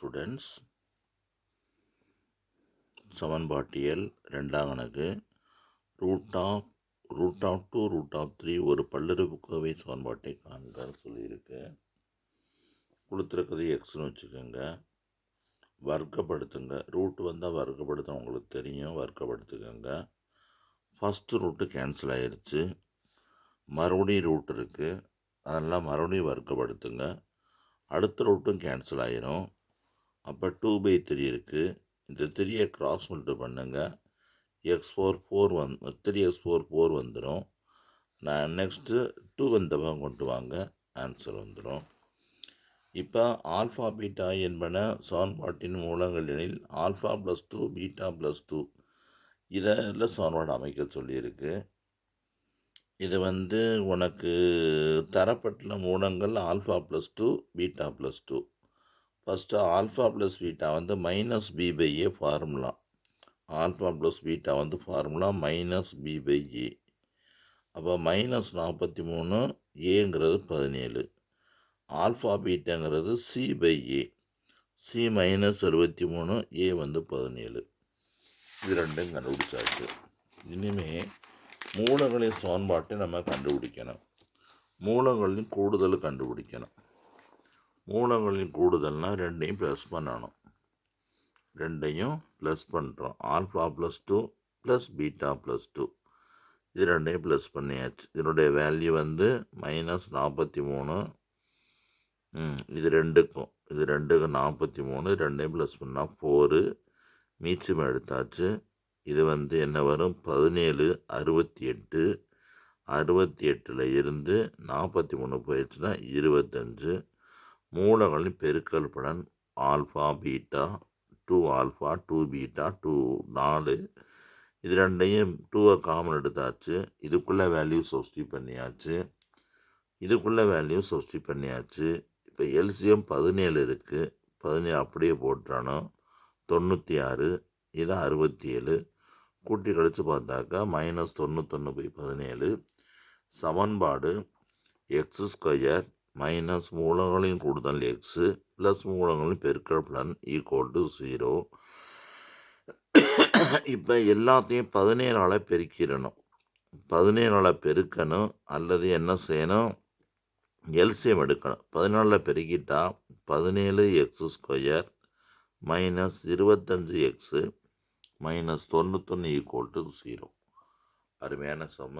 Students, சமன்பாட்டியல் 2ஆம் கணக்கு root of 2 root of 3 ஒரு பல்லுறுப்புக்கோவை சமன்பாட்டை காண்கன்னு சொல்லியிருக்கு. கொடுத்துருக்கிறது எக்ஸ்னு வச்சுக்கோங்க. வர்க்கப்படுத்துங்க. ரூட் வந்தால் வர்க்கப்படுத்த உங்களுக்கு தெரியும். வர்க்கப்படுத்துக்கோங்க. ஃபஸ்ட்டு ரூட்டு கேன்சல் ஆயிடுச்சு. மறுபடியும் ரூட் இருக்குது, அதெல்லாம் மறுபடியும் வர்க்கப்படுத்துங்க. அடுத்த ரூட்டும் கேன்சல் ஆயிரும். அப்போ 2/3 இருக்குது. இந்த 3யை கிராஸ் மல்டிப்ளை பண்ணுங்க. x4 3x4 வந்துடும். நான் நெக்ஸ்ட்டு 2 வந்தவங்க கொண்டு வாங்க, ஆன்சர் வந்துடும். இப்போ ஆல்ஃபா பீட்டா என்பன சமன்பாட்டின் மூலங்கள் எனில் ஆல்ஃபா +2 பீட்டா +2 இதில் சமன்பாடு அமைக்க சொல்லியிருக்கு. இது உனக்கு தரப்பட்ட மூலங்கள் alpha +2 beta +2. First alpha plus beta -b/a formula. Alpha plus beta formula -b/a. அப்போ -43 ஏங்கிறது 17. ஆல்ஃபா பீட்டாங்கிறது c/a. c -63 a 17. இது ரெண்டும் கண்டுபிடிச்சாச்சு. இனிமேல் மூலங்களின் சமன்பாட்டை நம்ம கண்டுபிடிக்கணும். மூலங்களின் கூடுதல் கண்டுபிடிக்கணும். மூலங்களின் கூடுதல்னால் ரெண்டையும் ப்ளஸ் பண்ணணும். ரெண்டையும் ப்ளஸ் பண்ணுறோம். ஆல்ஃபா +2 ப்ளஸ் பீட்டா +2 இது ரெண்டையும் ப்ளஸ் பண்ணியாச்சு. இதனுடைய வேல்யூ -43. இது ரெண்டுக்கும் 43. ரெண்டையும் ப்ளஸ் பண்ணால் 4. மீச்சம் எடுத்தாச்சு. இது என்ன வரும்? 17 68. 68ல் இருந்து 43 போயிடுச்சுன்னா 25. மூலங்களின் பெருக்கல் பலன் ஆல்ஃபா பீட்டா 2 ஆல்ஃபா 2 பீட்டா 2 4. இது ரெண்டையும் 2 காமன் எடுத்தாச்சு. இதுக்குள்ளே வேல்யூ சப்ஸ்டிட் பண்ணியாச்சு. இப்போ எல்சிஎம் 17 இருக்குது. 17 அப்படியே போட்டானோ 96. இது 67. கூட்டி கழித்து பார்த்தாக்கா -91/17. சமன்பாடு x² மைனஸ் மூலங்களின் கூடுதல் எக்ஸு ப்ளஸ் மூலங்களின் பெருக்கல் பலன் = 0. இப்போ எல்லாத்தையும் 17ஆல் பெருக்கிடணும். 17ஆல் பெருக்கணும் அல்லது என்ன செய்யணும்? எல்சிஎம் எடுக்கணும். 14ஆல் பெருக்கிட்டா 17x² -25x -91 = 0. அருமையான சம.